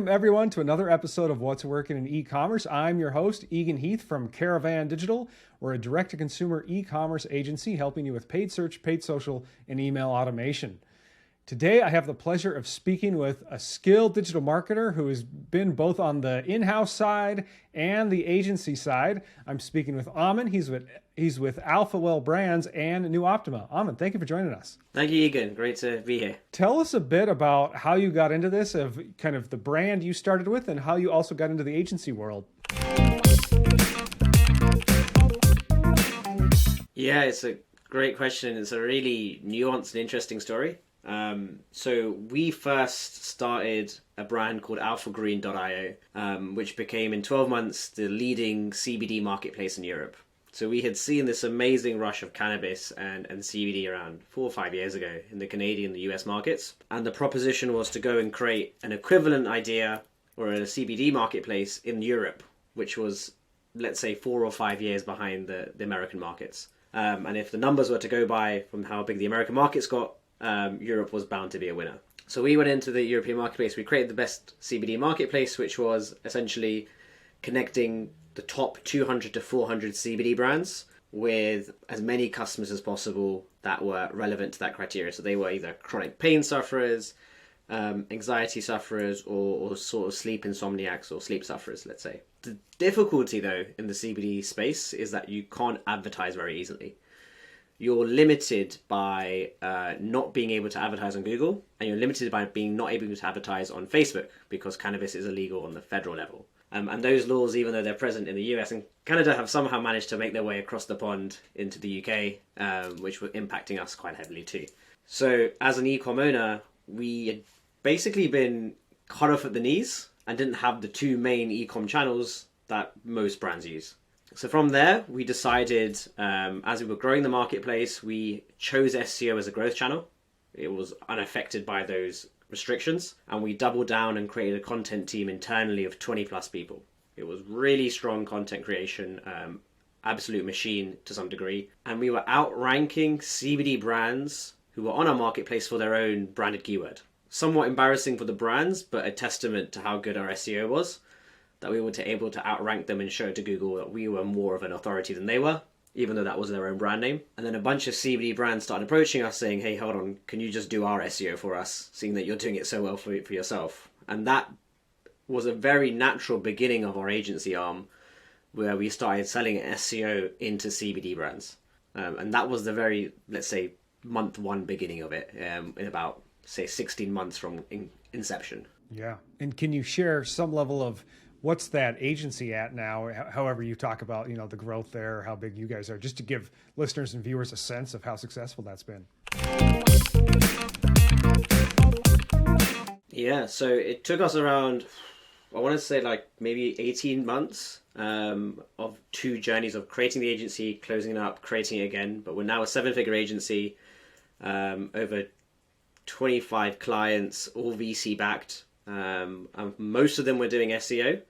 Welcome everyone to another episode of What's Working in E-commerce. I'm your host, Egan Heath from Caravan Digital. We're a direct-to-consumer e-commerce agency helping you with paid search, paid social, and email automation. Today, I have the pleasure of speaking with a skilled digital marketer who has been both on the in-house side and the agency side. I'm speaking with Aman. He's with Alphawell Brands and Nuoptima. Aman, thank you for joining us. Thank you, Egan. Great to be here. Tell us a bit about how you got into this, of kind of the brand you started with, and how you also got into the agency world. Yeah, it's a great question. It's a really nuanced and interesting story. So we first started a brand called Alphagreen.io, which became in 12 months the leading CBD marketplace in Europe. So we had seen this amazing rush of cannabis and CBD around 4 or 5 years ago in the Canadian and the US markets. And the proposition was to go and create an equivalent idea or a CBD marketplace in Europe, which was, let's say, 4 or 5 years behind the American markets. And if the numbers were to go by from how big the American markets got, Europe was bound to be a winner. So we went into the European marketplace. We created the best CBD marketplace, which was essentially connecting the top 200 to 400 CBD brands with as many customers as possible that were relevant to that criteria. So they were either chronic pain sufferers, anxiety sufferers, or sort of sleep insomniacs or sleep sufferers, let's say. The difficulty, though, in the CBD space is that you can't advertise very easily. You're limited by not being able to advertise on Google, and you're limited by being not able to advertise on Facebook because cannabis is illegal on the federal level. And those laws, even though they're present in the US and Canada, have somehow managed to make their way across the pond into the UK, which were impacting us quite heavily too. So as an e-com owner, we had basically been cut off at the knees and didn't have the two main e-com channels that most brands use. So from there, we decided, as we were growing the marketplace, we chose SEO as a growth channel. It was unaffected by those restrictions, and we doubled down and created a content team internally of 20 plus people. It was really strong content creation, absolute machine to some degree, and we were outranking CBD brands who were on our marketplace for their own branded keyword. Somewhat embarrassing for the brands, but a testament to how good our SEO was, that we were able to outrank them and show to Google that we were more of an authority than they were, even though that was their own brand name. And then a bunch of CBD brands started approaching us saying, hey, hold on, can you just do our SEO for us, seeing that you're doing it so well for yourself? And that was a very natural beginning of our agency arm, where we started selling SEO into CBD brands. And that was the very, let's say, month one beginning of it, in about, say, 16 months from inception. Yeah. And can you share some level of what's that agency at now? However you talk about, the growth there, how big you guys are, just to give listeners and viewers a sense of how successful that's been. Yeah, so it took us around, I want to say like maybe 18 months of two journeys of creating the agency, closing it up, creating it again. But we're now a 7-figure agency, over 25 clients, all VC backed. And most of them were doing SEO.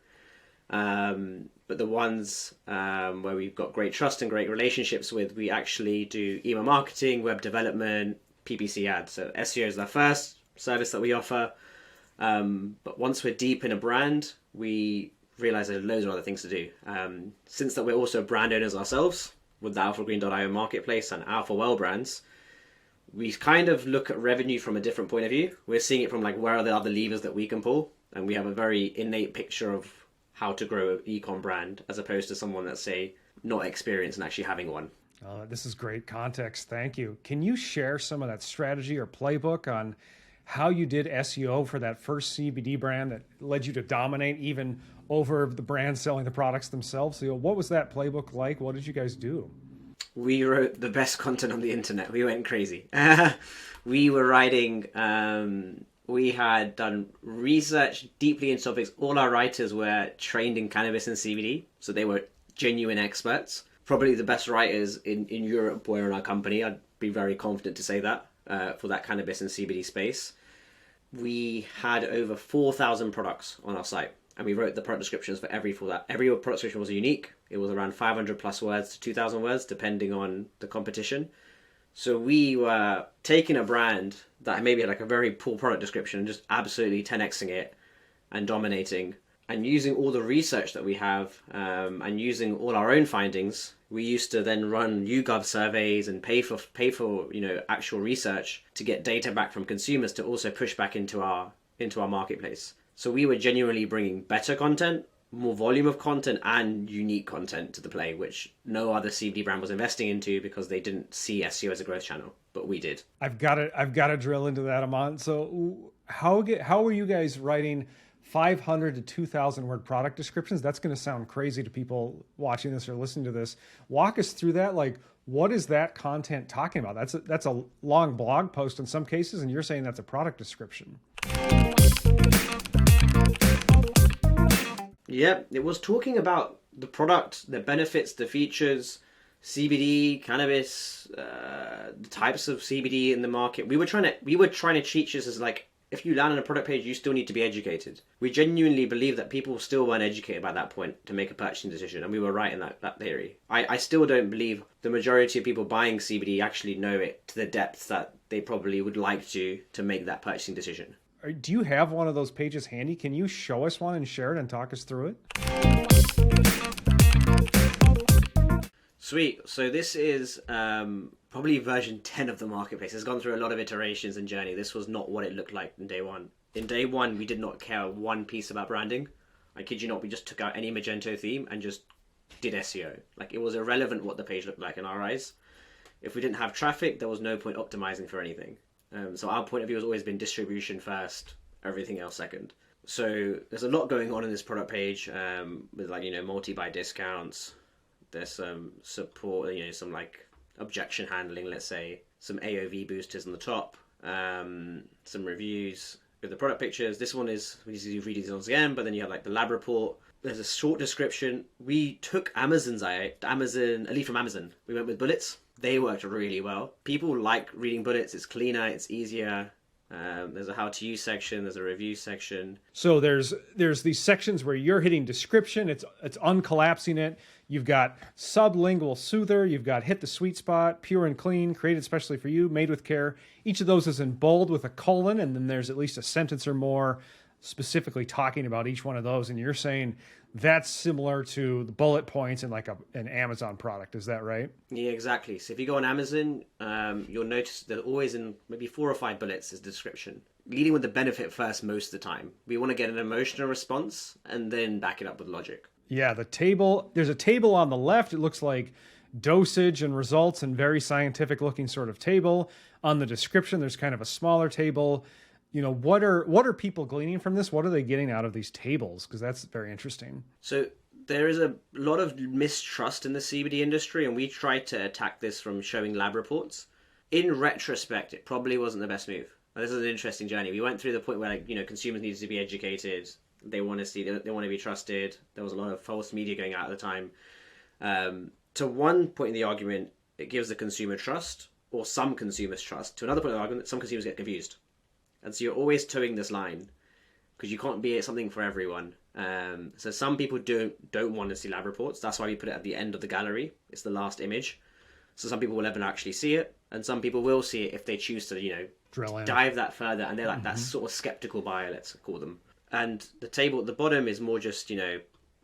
But the ones where we've got great trust and great relationships with, we actually do email marketing, web development, PPC ads. So SEO is the first service that we offer. But once we're deep in a brand, we realize there's loads of other things to do. Since that we're also brand owners ourselves with the Alphagreen.io marketplace and Alphawell brands, we kind of look at revenue from a different point of view. We're seeing it from like, where are the other levers that we can pull? And we have a very innate picture of how to grow an e-com brand, as opposed to someone that's, say, not experienced in actually having one. This is great context. Thank you. Can you share some of that strategy or playbook on how you did SEO for that first CBD brand that led you to dominate even over the brands selling the products themselves? So what was that playbook like? What did you guys do? We wrote the best content on the internet. We went crazy. We were writing, we had done research deeply into topics. All our writers were trained in cannabis and CBD, so they were genuine experts. Probably the best writers in Europe were in our company. I'd be very confident to say that, for that cannabis and CBD space. We had over 4,000 products on our site, and we wrote the product descriptions for every product description was unique. It was around 500 plus words to 2,000 words, depending on the competition. So we were taking a brand that maybe had like a very poor product description and just absolutely 10xing it and dominating. And using all the research that we have, and using all our own findings, we used to then run YouGov surveys and pay for actual research to get data back from consumers to also push back into our marketplace. So we were genuinely bringing better content, more volume of content, and unique content to the play, which no other CBD brand was investing into because they didn't see SEO as a growth channel, but we did. I've got to drill into that, Aman. So how are you guys writing 500 to 2,000 word product descriptions? That's going to sound crazy to people watching this or listening to this. Walk us through that. Like, what is that content talking about? That's a long blog post in some cases, and you're saying that's a product description. Yep, it was talking about the product, the benefits, the features, CBD, cannabis, the types of CBD in the market. We were trying to teach this as like, if you land on a product page, you still need to be educated. We genuinely believe that people still weren't educated by that point to make a purchasing decision, and we were right in that theory. I still don't believe the majority of people buying CBD actually know it to the depth that they probably would like to make that purchasing decision. Do you have one of those pages handy? Can you show us one and share it and talk us through it? Sweet. So this is probably version 10 of the marketplace. It's gone through a lot of iterations and journey. This was not what it looked like in day one. In day one, we did not care one piece about branding. I kid you not, we just took out any Magento theme and just did SEO. Like, it was irrelevant what the page looked like in our eyes. If we didn't have traffic, there was no point optimizing for anything. So our point of view has always been distribution first, everything else second. So there's a lot going on in this product page, with multi-buy discounts. There's some support, some like objection handling, let's say, some AOV boosters on the top, some reviews with the product pictures. This one is, we need to read these ones again, but then you have like the lab report. There's a short description. We took a lead from Amazon. We went with bullets. They worked really well. People like reading bullets. It's cleaner, it's easier. There's a how to use section. There's a review section. So there's these sections where you're hitting description. It's uncollapsing it. You've got sublingual soother. You've got hit the sweet spot, pure and clean, created specially for you, made with care. Each of those is in bold with a colon, and then there's at least a sentence or more specifically talking about each one of those. And you're saying that's similar to the bullet points in like an Amazon product. Is that right? Yeah, exactly. So if you go on Amazon, you'll notice that always in maybe 4 or 5 bullets is the description. Leading with the benefit first most of the time. We want to get an emotional response and then back it up with logic. Yeah, there's a table on the left. It looks like dosage and results and very scientific looking sort of table. On the description, there's kind of a smaller table. What are people gleaning from this? What are they getting out of these tables? Because that's very interesting. So there is a lot of mistrust in the CBD industry, and we tried to attack this from showing lab reports. In retrospect, it probably wasn't the best move. This is an interesting journey. We went through the point where consumers needed to be educated. They want to see, they want to be trusted. There was a lot of false media going out at the time. To one point in the argument, it gives the consumer trust, or some consumers trust. To another point in the argument, some consumers get confused. And so you're always towing this line because you can't be something for everyone. So some people don't want to see lab reports. That's why we put it at the end of the gallery. It's the last image. So some people will never actually see it, and some people will see it if they choose to, drill in, dive that further, and they're like that sort of skeptical buyer, let's call them. And the table at the bottom is more just,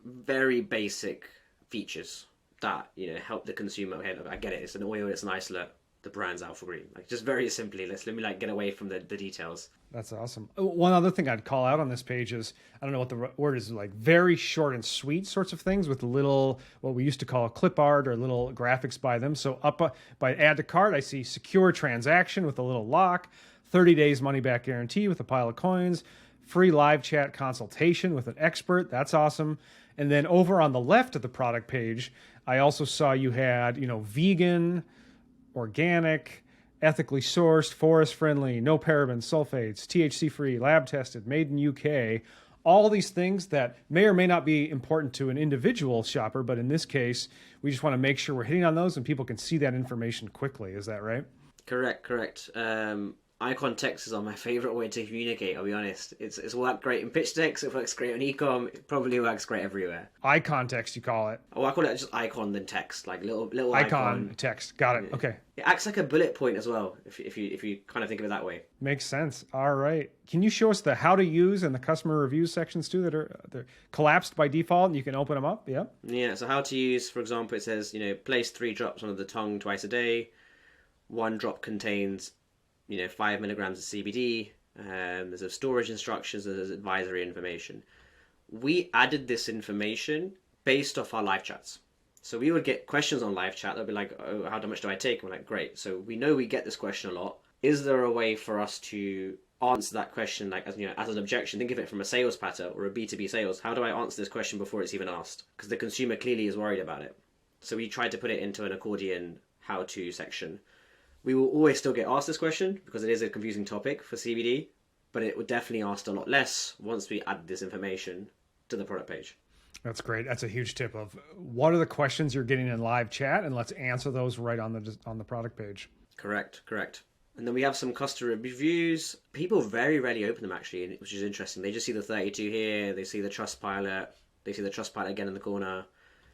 very basic features that, help the consumer. Okay, look, I get it. It's an oil. It's an isolate. The brand's Alphagreen. Like, just very simply, let me get away from the details. That's awesome. One other thing I'd call out on this page is, I don't know what the word is, like very short and sweet sorts of things with little, what we used to call clip art or little graphics by them. So up by add to cart, I see secure transaction with a little lock, 30 days money back guarantee with a pile of coins, free live chat consultation with an expert. That's awesome. And then over on the left of the product page, I also saw you had, vegan, organic, ethically sourced, forest friendly, no parabens, sulfates, THC free, lab tested, made in UK. All these things that may or may not be important to an individual shopper, but in this case, we just want to make sure we're hitting on those and people can see that information quickly. Is that right? Correct. icon texts are my favorite way to communicate. I'll be honest. It's worked great in pitch decks. It works great on ecom. It probably works great everywhere. Icon text, you call it? Oh, I call it just icon then text, like little Icon text. Got it. Okay. It acts like a bullet point as well, if you kind of think of it that way. Makes sense. All right. Can you show us the how to use and the customer reviews sections too that are they're collapsed by default and you can open them up? Yeah. Yeah. So how to use, for example, it says place 3 drops under the tongue twice a day. 1 drop contains 5 milligrams of CBD. There's a storage instructions. There's advisory information. We added this information based off our live chats. So we would get questions on live chat. They'll be like, "Oh, how much do I take?" And we're like, "Great." So we know we get this question a lot. Is there a way for us to answer that question, like as an objection? Think of it from a sales pattern or a B2B sales. How do I answer this question before it's even asked? Because the consumer clearly is worried about it. So we tried to put it into an accordion how-to section. We will always still get asked this question because it is a confusing topic for CBD, but it would definitely asked a lot less once we add this information to the product page. That's great. That's a huge tip of what are the questions you're getting in live chat, and let's answer those right on the product page. Correct. And then we have some customer reviews. People very rarely open them actually, which is interesting. They just see the 32 here, they see the Trustpilot, they see the Trustpilot again in the corner.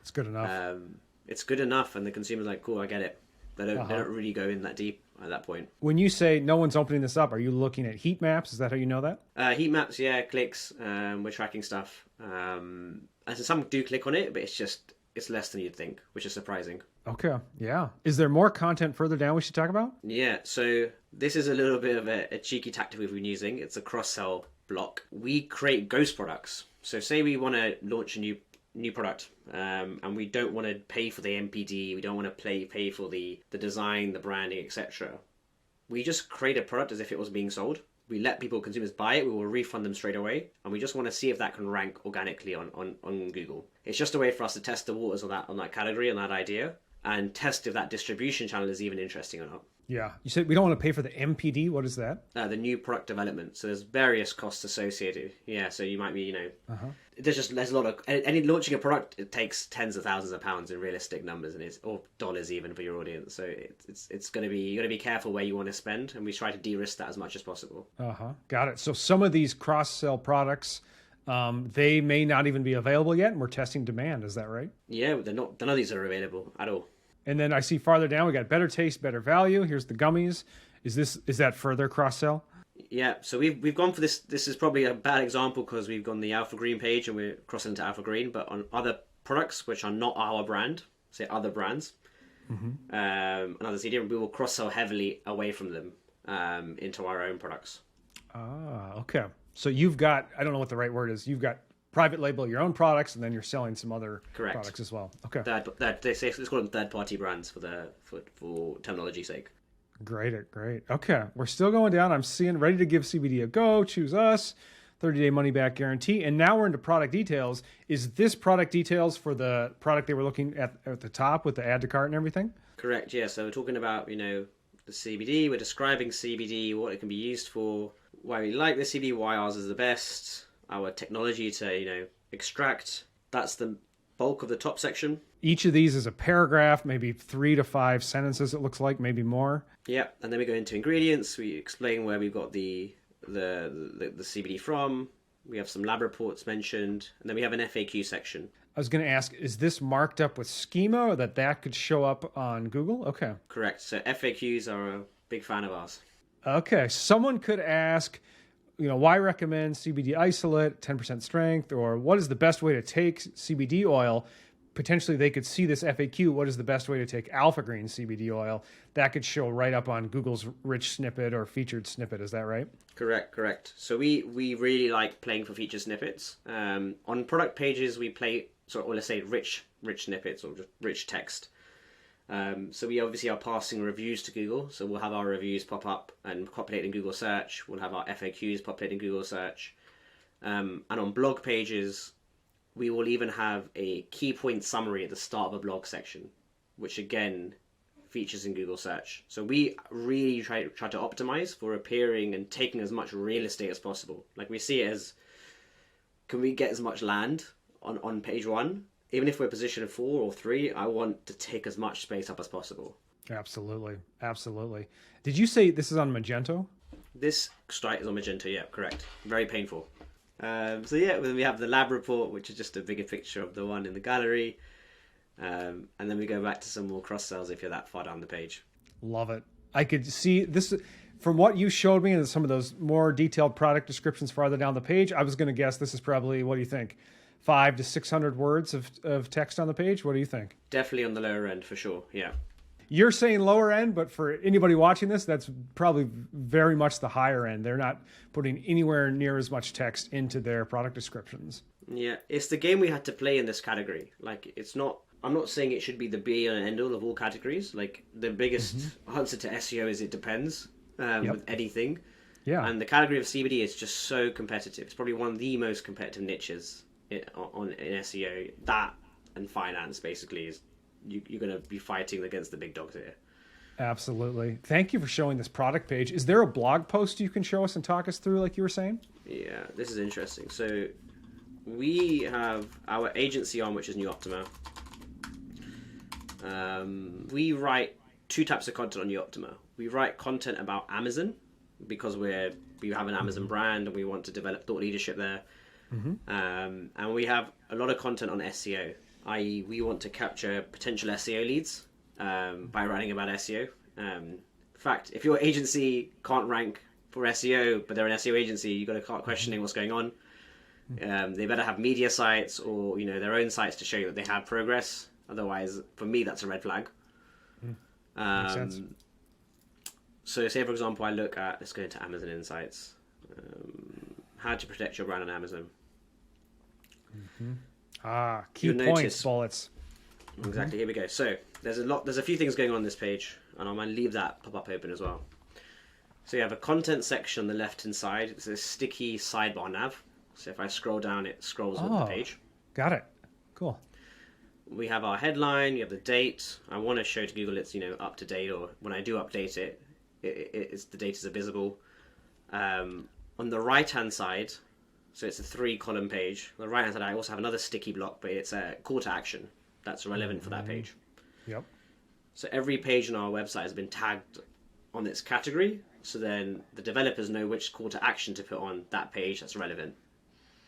It's good enough. It's good enough, and the consumer's like, "Cool, I get it." They don't really go in that deep at that point. When you say no one's opening this up, are you looking at heat maps? Is that how you know that? Heat maps, yeah, clicks. We're tracking stuff. And so some do click on it, but it's less than you'd think, which is surprising. Okay, yeah. Is there more content further down we should talk about? Yeah, so this is a little bit of a cheeky tactic we've been using. It's a cross-sell block. We create ghost products. So say we want to launch a new product, and we don't want to pay for the MPD, we don't want to pay for the design, the branding, etc. We just create a product as if it was being sold. We let consumers buy it, we will refund them straight away, and we just want to see if that can rank organically on Google. It's just a way for us to test the waters on that category, on that idea, and test if that distribution channel is even interesting or not. Yeah. You said we don't want to pay for the MPD. What is that? The new product development. So there's various costs associated. Yeah, so you might be, there's a lot of, any launching a product, it takes tens of thousands of pounds in realistic numbers, or dollars even for your audience. So it's going to be, you got to be careful where you want to spend, and we try to de-risk that as much as possible. Got it. So some of these cross-sell products, they may not even be available yet, and we're testing demand. Is that right? Yeah, none of these are available at all. And then I see farther down, we got better taste, better value. Here's the gummies. Is that further cross-sell? Yeah, so we've gone for this. This is probably a bad example because we've gone the Alphagreen page and we're crossing into Alphagreen. But on other products which are not our brand, say other brands, another CDM, we will cross-sell heavily away from them into our own products. Okay. So you've got, I don't know what the right word is, you've got private label your own products, and then you're selling some other products as well. Okay. Let's call them third-party brands for terminology's sake. Great. Okay, we're still going down. I'm seeing ready to give CBD a go. Choose us. 30-day money-back guarantee. And now we're into product details. Is this product details for the product they were looking at the top with the add to cart and everything? Correct. Yeah. So we're talking about the CBD. We're describing CBD, what it can be used for, why we like the CBD, why ours is the best. Our technology to extract. That's the bulk of the top section. Each of these is a paragraph, maybe 3 to 5 sentences, it looks like, maybe more. Yeah, and then we go into ingredients. We explain where we've got the CBD from. We have some lab reports mentioned, and then we have an FAQ section. I was going to ask, is this marked up with schema, or that could show up on Google? Okay. Correct. So FAQs are a big fan of ours. Okay, someone could ask, why recommend CBD isolate, 10% strength, or what is the best way to take CBD oil? Potentially they could see this FAQ, what is the best way to take Alphagreen CBD oil? That could show right up on Google's rich snippet or featured snippet. Is that right? Correct. So we really like playing for featured snippets. On product pages, we play, let's say rich snippets or just rich text. So we obviously are passing reviews to Google. So we'll have our reviews pop up and populate in Google search. We'll have our FAQs populate in Google search. And on blog pages, we will even have a key point summary at the start of a blog section, which again features in Google search. So we really try to optimize for appearing and taking as much real estate as possible. Like we see it as, can we get as much land on page 1? Even if we're position 4 or 3, I want to take as much space up as possible. Absolutely. Did you say this is on Magento? This strike is on Magento, yeah, correct. Very painful. So yeah, then we have the lab report, which is just a bigger picture of the one in the gallery. And then we go back to some more cross-sells if you're that far down the page. Love it. I could see this from what you showed me and some of those more detailed product descriptions farther down the page. I was going to guess this is probably, what do you think, 500 to 600 words of text on the page? What do you think? Definitely on the lower end for sure, yeah. You're saying lower end, but for anybody watching this, that's probably very much the higher end. They're not putting anywhere near as much text into their product descriptions. Yeah, it's the game we had to play in this category. Like, it's not, I'm not saying it should be the be and end all of all categories. Like, the biggest answer to SEO is it depends with anything. Yeah. And the category of CBD is just so competitive. It's probably one of the most competitive niches in SEO. That and finance, basically, is you're going to be fighting against the big dogs here. Absolutely. Thank you for showing this product page. Is there a blog post you can show us and talk us through, like you were saying? Yeah, this is interesting. So we have our agency on, which is Nuoptima. We write two types of content on Nuoptima. We write content about Amazon because we have an Amazon brand and we want to develop thought leadership there. And we have a lot of content on SEO, i.e. we want to capture potential SEO leads by writing about SEO. In fact, if your agency can't rank for SEO, but they're an SEO agency, you've got to start questioning what's going on. They better have media sites or their own sites to show you that they have progress. Otherwise, for me, that's a red flag. Makes sense. So say, for example, I look at, let's go into Amazon Insights. How to protect your brand on Amazon. Key points, bullets. Exactly, here we go. So there's a few things going on this page, and I'm going to leave that pop-up open as well. So you have a content section on the left-hand side. It's a sticky sidebar nav. So if I scroll down, it scrolls with the page. Got it. Cool. We have our headline, you have the date. I want to show to Google it's up to date, or when I do update it, the data is visible. On the right-hand side, so it's a 3-column page. On the right-hand side, I also have another sticky block, but it's a call to action that's relevant for that page. Yep. So every page on our website has been tagged on its category, so then the developers know which call to action to put on that page that's relevant.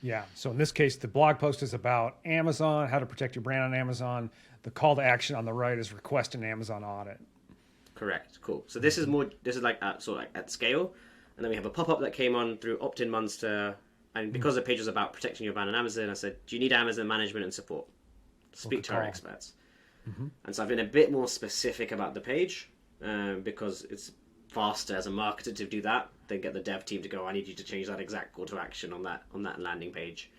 Yeah. So in this case, the blog post is about Amazon, how to protect your brand on Amazon. The call to action on the right is request an Amazon audit. Correct. Cool. So this is like at scale. And then we have a pop-up that came on through Opt-in Monster. And because the page was about protecting your brand on Amazon, I said, do you need Amazon management and support? Speak to our experts. And so I've been a bit more specific about the page because it's faster as a marketer to do that than get the dev team to go, I need you to change that exact call to action on that landing page,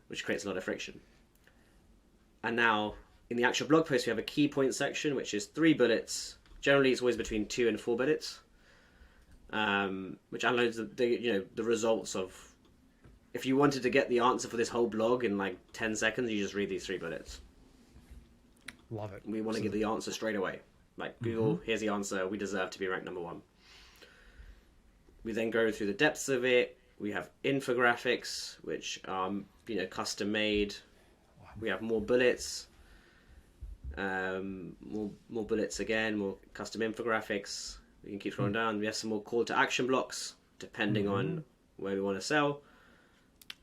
which creates a lot of friction. And now in the actual blog post, we have a key point section, which is 3 bullets. Generally, it's always between 2 and 4 bullets, which outlines the results of. If you wanted to get the answer for this whole blog in like 10 seconds, you just read these 3 bullets. Love it. We want to get the answer straight away. Like Google, here's the answer. We deserve to be ranked number 1. We then go through the depths of it. We have infographics, which are custom made. We have more bullets. More bullets again. More custom infographics. We can keep scrolling down. We have some more call to action blocks, depending on where we want to sell.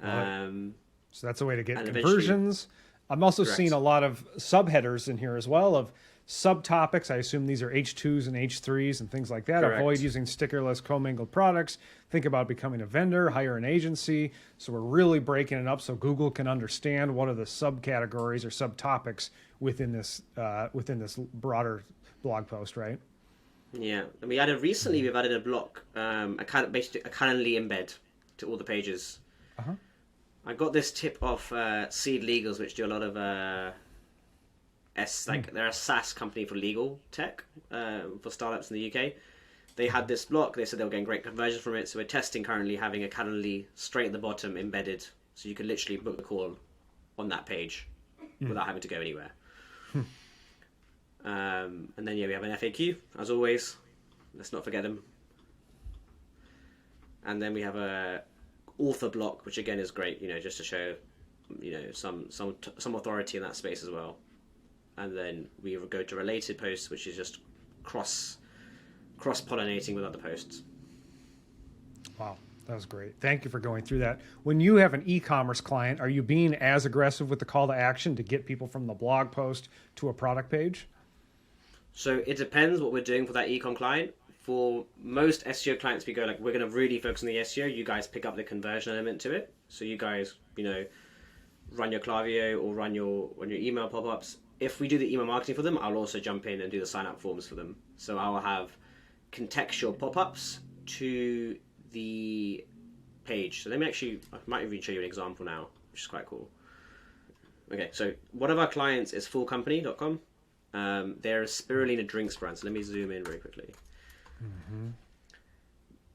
So that's a way to get conversions. I'm also seeing a lot of subheaders in here as well of subtopics. I assume these are H2s and H3s and things like that. Correct. Avoid using stickerless commingled products. Think about becoming a vendor, hire an agency. So we're really breaking it up so Google can understand what are the subcategories or subtopics within this broader blog post, right? Yeah, and we've added a block, basically a Calendly embed to all the pages. I got this tip off Seed Legals, which do a lot of they're a SaaS company for legal tech for startups in the UK. They had this block. They said they were getting great conversions from it. So we're testing currently having a Calendly straight at the bottom embedded, so you can literally book the call on that page without having to go anywhere. And then we have an FAQ as always. Let's not forget them. And then we have a author block, which again is great, just to show, some authority in that space as well. And then we go to related posts, which is just cross-pollinating with other posts. Wow, that was great. Thank you for going through that. When you have an e-commerce client, are you being as aggressive with the call to action to get people from the blog post to a product page? So it depends what we're doing for that ecom client. For most SEO clients, we go like, we're going to really focus on the SEO. You guys pick up the conversion element to it. So you guys, run your Klaviyo or run your email pop-ups. If we do the email marketing for them, I'll also jump in and do the sign-up forms for them. So I'll have contextual pop-ups to the page. So I might even show you an example now, which is quite cool. Okay, so one of our clients is fullcompany.com. They're a spirulina drinks brand. So let me zoom in very quickly. Mm-hmm.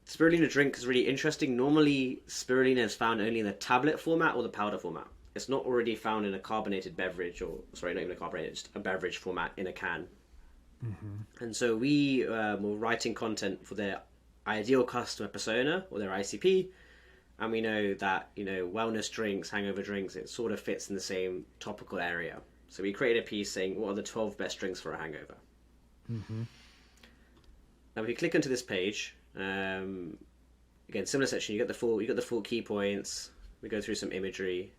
Spirulina drink is really interesting. Normally, spirulina is found only in the tablet format or the powder format. It's not already found in a carbonated beverage, not even a carbonated, just a beverage format in a can. Mm-hmm. And so we were writing content for their ideal customer persona or their ICP. And we know that, wellness drinks, hangover drinks, it sort of fits in the same topical area. So we created a piece saying, what are the 12 best drinks for a hangover? Mm-hmm. Now, if you click into this page, again, similar section, you get the full key points. We go through some imagery.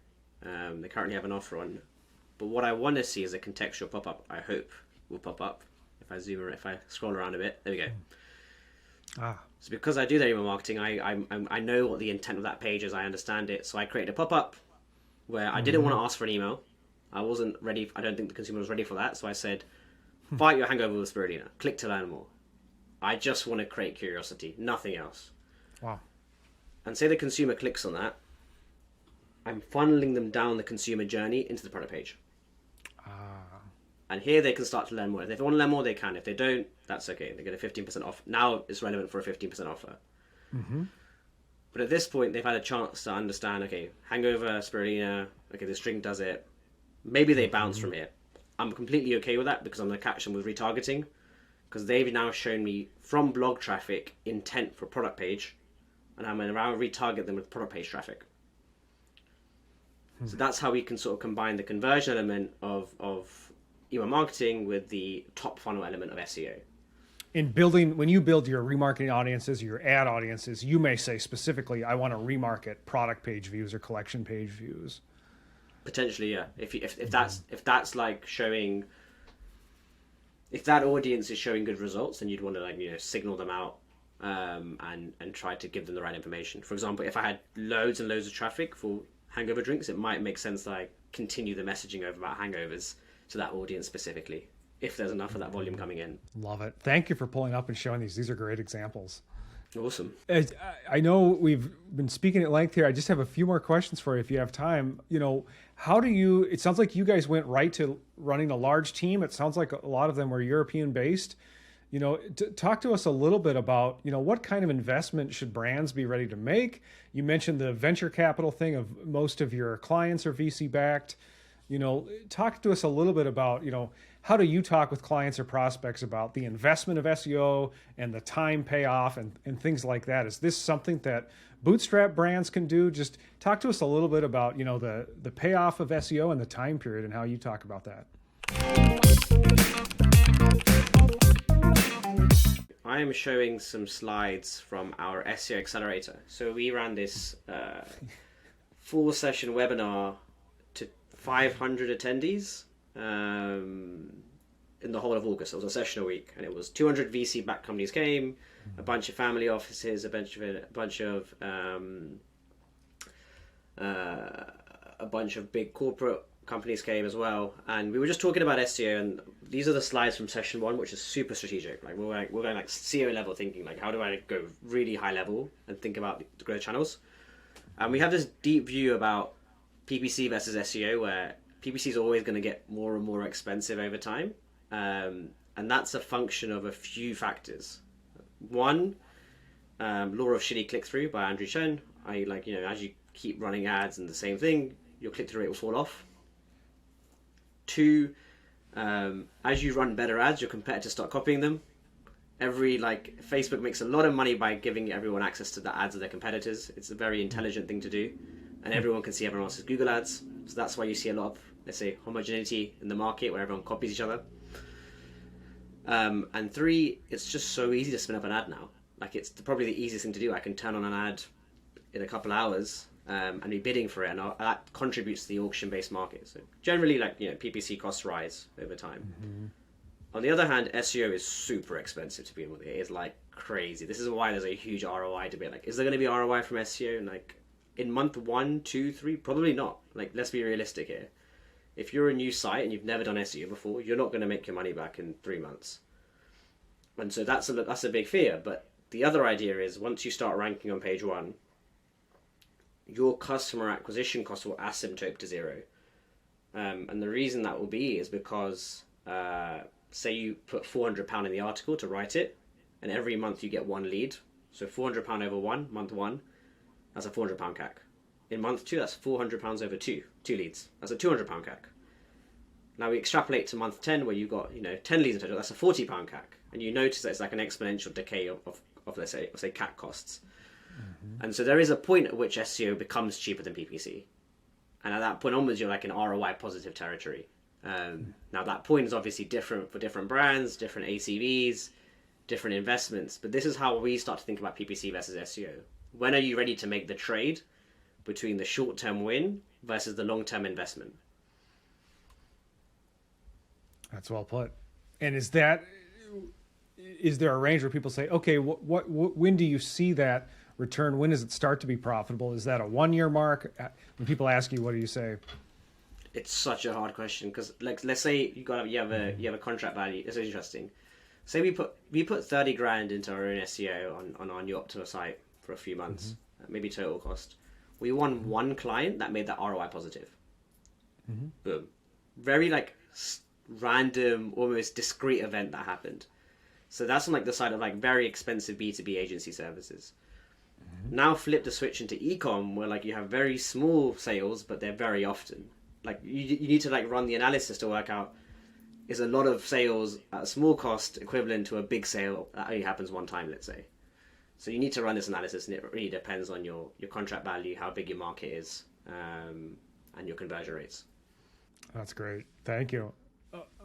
They currently have an offer on. But what I want to see is a contextual pop-up. I hope will pop up if I scroll around a bit. There we go. So because I do their email marketing, I know what the intent of that page is. I understand it. So I created a pop-up where I didn't want to ask for an email. I wasn't ready. I don't think the consumer was ready for that. So I said, fight your hangover with spirulina. Click to learn more. I just want to create curiosity, nothing else. Wow. And say the consumer clicks on that, I'm funneling them down the consumer journey into the product page. And here they can start to learn more. If they want to learn more, they can. If they don't, that's okay. They get a 15% off. Now it's relevant for a 15% offer. Mm-hmm. But at this point, they've had a chance to understand, okay, hangover, spirulina, okay, this drink does it. Maybe they bounce from here. I'm completely okay with that because I'm going to catch them with retargeting. Because they've now shown me from blog traffic intent for product page, and I'm going to now retarget them with product page traffic. So that's how we can sort of combine the conversion element of email marketing with the top funnel element of SEO. When you build your remarketing audiences, your ad audiences, you may say specifically, I want to remarket product page views or collection page views. Potentially, yeah. If that's like showing. If that audience is showing good results, then you'd want to signal them out and try to give them the right information. For example, if I had loads and loads of traffic for hangover drinks, it might make sense that I continue the messaging over about hangovers to that audience specifically, if there's enough of that volume coming in. Love it. Thank you for pulling up and showing these. These are great examples. Awesome. I know we've been speaking at length here. I just have a few more questions for you if you have time. It sounds like you guys went right to running a large team. It sounds like a lot of them were European based. Talk to us a little bit about, what kind of investment should brands be ready to make? You mentioned the venture capital thing of most of your clients are VC backed. Talk to us a little bit about, how do you talk with clients or prospects about the investment of SEO and the time payoff and things like that? Is this something that bootstrap brands can do? Just talk to us a little bit about, the payoff of SEO and the time period and how you talk about that. I am showing some slides from our SEO Accelerator. So we ran this full session webinar to 500 attendees in the whole of August. It was a session a week, and it was 200 VC-backed companies came, a bunch of family offices, a bunch of big corporate companies came as well, and we were just talking about SEO. And these are the slides from session one, which is super strategic. Like we're going like CEO level thinking. Like how do I go really high level and think about the growth channels? And we have this deep view about PPC versus SEO, where PPC is always going to get more and more expensive over time, and that's a function of a few factors. One, law of shitty click-through by Andrew Chen. As you keep running ads and the same thing, your click-through rate will fall off. Two, as you run better ads, your competitors start copying them. Facebook makes a lot of money by giving everyone access to the ads of their competitors. It's a very intelligent thing to do, and everyone can see everyone else's Google ads. So that's why you see a lot of, let's say, homogeneity in the market where everyone copies each other. And three, it's just so easy to spin up an ad now. Like it's probably the easiest thing to do. I can turn on an ad in a couple hours and be bidding for it, and that contributes to the auction-based market. So generally, like, you know, PPC costs rise over time. Mm-hmm. On the other hand, SEO is super expensive to begin with. It is like crazy. This is why there's a huge ROI debate. Like, is there going to be ROI from SEO? And like in month 1, 2, 3, probably not. Like, let's be realistic here. If you're a new site and you've never done SEO before, you're not going to make your money back in 3 months. And so that's a big fear. But the other idea is once you start ranking on page 1, your customer acquisition cost will asymptote to 0. And the reason that will be is because say you put £400 in the article to write it, and every month you get 1 lead. So £400 over month 1, that's a £400 CAC. In month 2, that's £400 over 2 leads. That's a £200 CAC. Now we extrapolate to month 10, where you've got, you know, 10 leads in total. That's a £40 CAC, and you notice that it's like an exponential decay of let's say CAC costs. Mm-hmm. And so there is a point at which SEO becomes cheaper than PPC, and at that point onwards, you're like in ROI positive territory. Now that point is obviously different for different brands, different ACVs, different investments, but this is how we start to think about PPC versus SEO. When are you ready to make the trade between the short-term win versus the long-term investment? That's well put. And is there a range where people say, okay, when do you see that return? When does it start to be profitable? Is that a 1-year mark? When people ask you, what do you say? It's such a hard question, because like, let's say you have a contract value. It's interesting. Say we put 30 grand into our own SEO on our Nuoptima site for a few months, mm-hmm. maybe total cost. We won 1 client that made that ROI positive. Mm-hmm. Boom. Very like random, almost discrete event that happened. So that's on like the side of like very expensive B2B agency services. Mm-hmm. Now flip the switch into e-com, where like you have very small sales, but they're very often. Like you need to like run the analysis to work out, is a lot of sales at a small cost equivalent to a big sale that only happens 1 time, let's say. So you need to run this analysis, and it really depends on your contract value, how big your market is, and your conversion rates. That's great. Thank you.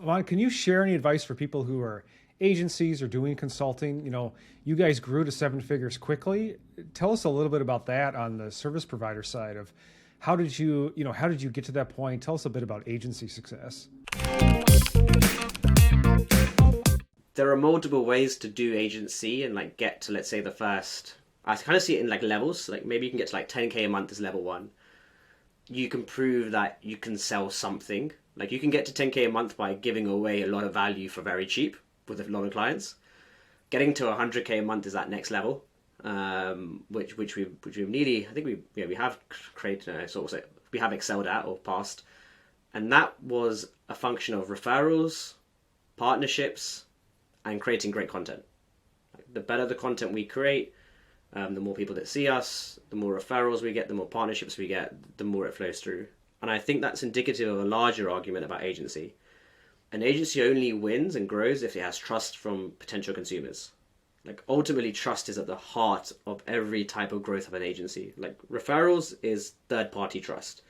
Aman, can you share any advice for people who are agencies or doing consulting? You know, you guys grew to 7 figures quickly. Tell us a little bit about that on the service provider side of how did you get to that point? Tell us a bit about agency success. There are multiple ways to do agency and like get to, let's say, the first. I kind of see it in like levels. Like maybe you can get to like 10K a month as level 1. You can prove that you can sell something. Like you can get to 10K a month by giving away a lot of value for very cheap with a lot of clients. Getting to 100K a month is that next level, which we've nearly, I think we have created, we have excelled at or passed, and that was a function of referrals, partnerships, and creating great content. The better the content we create, the more people that see us, the more referrals we get, the more partnerships we get, the more it flows through. And I think that's indicative of a larger argument about agency. An agency only wins and grows if it has trust from potential consumers. Like ultimately, trust is at the heart of every type of growth of an agency. Like referrals is third-party trust.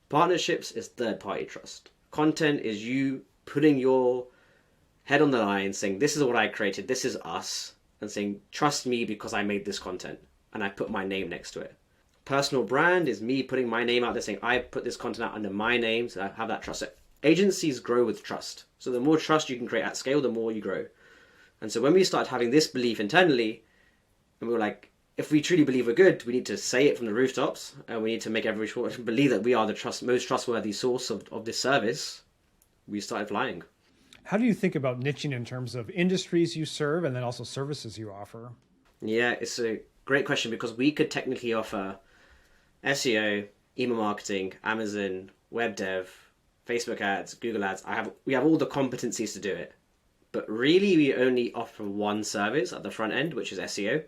Partnerships is third-party trust. Content is you putting your head on the line, saying, this is what I created, this is us, and saying, trust me because I made this content, and I put my name next to it. Personal brand is me putting my name out there, saying, I put this content out under my name, so I have that trust. So agencies grow with trust. So the more trust you can create at scale, the more you grow. And so when we started having this belief internally, and we were like, if we truly believe we're good, we need to say it from the rooftops, and we need to make everyone believe that we are the most trustworthy source of this service, we started flying. How do you think about niching in terms of industries you serve and then also services you offer? Yeah, it's a great question, because we could technically offer SEO, email marketing, Amazon, web dev, Facebook ads, Google ads. We have all the competencies to do it. But really, we only offer one service at the front end, which is SEO.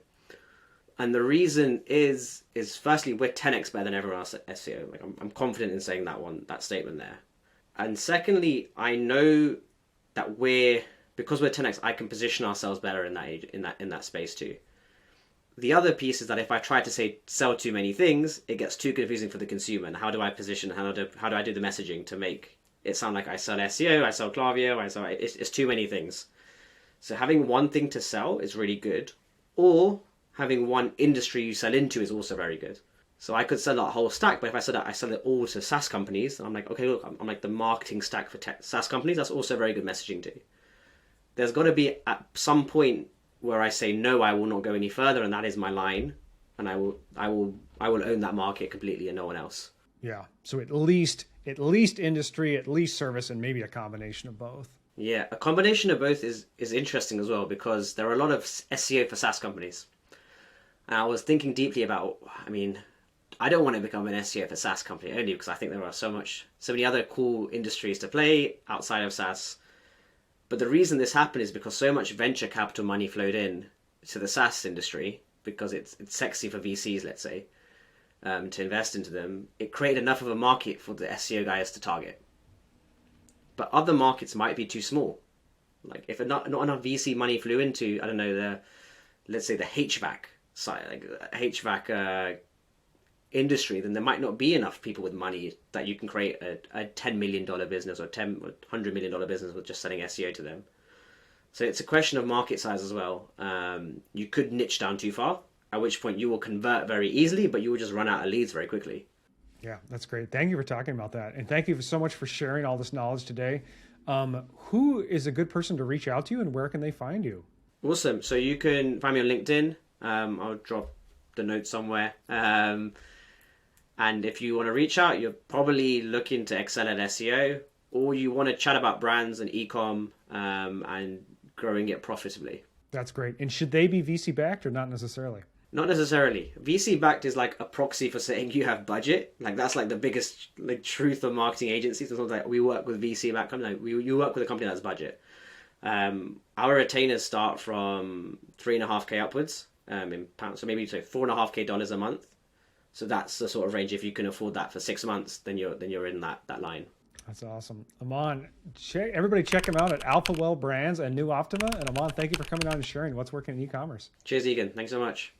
And the reason is firstly, we're 10x better than everyone else at SEO. Like I'm confident in saying that statement there. And secondly, I know that because we're 10x, I can position ourselves better in that space too. The other piece is that if I try to sell too many things, it gets too confusing for the consumer. And how do I position? How do I do the messaging to make it sound like I sell SEO, I sell Klaviyo, it's too many things. So having one thing to sell is really good. or having one industry you sell into is also very good. So I could sell that whole stack, but if I said that I sell it all to SaaS companies, I'm like, okay, look, I'm like the marketing stack for SaaS companies. That's also very good messaging too. There's got to be at some point where I say, no, I will not go any further, and that is my line, and I will own that market completely and no one else. Yeah. So at least industry, at least service, and maybe a combination of both. Yeah, a combination of both is interesting as well, because there are a lot of SEO for SaaS companies. And I was thinking deeply about, I don't want to become an SEO for SaaS company only because I think there are so many other cool industries to play outside of SaaS. But the reason this happened is because so much venture capital money flowed in to the SaaS industry, because it's sexy for VCs, let's say, to invest into them. It created enough of a market for the SEO guys to target. But other markets might be too small. Like if not enough VC money flew into, I don't know, let's say the HVAC side, like HVAC industry, then there might not be enough people with money that you can create a $10 million business or $100 million business with just selling SEO to them. So it's a question of market size as well. You could niche down too far, at which point you will convert very easily, but you will just run out of leads very quickly. Yeah, that's great. Thank you for talking about that. And thank you so much for sharing all this knowledge today. Who is a good person to reach out to you, and where can they find you? Awesome. So you can find me on LinkedIn. I'll drop the note somewhere. And if you want to reach out, you're probably looking to excel at SEO, or you want to chat about brands and e-com and growing it profitably. That's great. And should they be VC backed or not necessarily? Not necessarily. VC backed is like a proxy for saying you have budget. Like that's like the biggest truth of marketing agencies. It's not like we work with VC backed company. You work with a company that's budget. Our retainers start from $3.5K upwards in pounds, so maybe $4.5K a month. So that's the sort of range. If you can afford that for 6 months, then you're in that line. That's awesome. Aman, everybody check him out at Alphawell Brands and Nuoptima. And Aman, thank you for coming on and sharing what's working in e-commerce. Cheers, Egan. Thanks so much.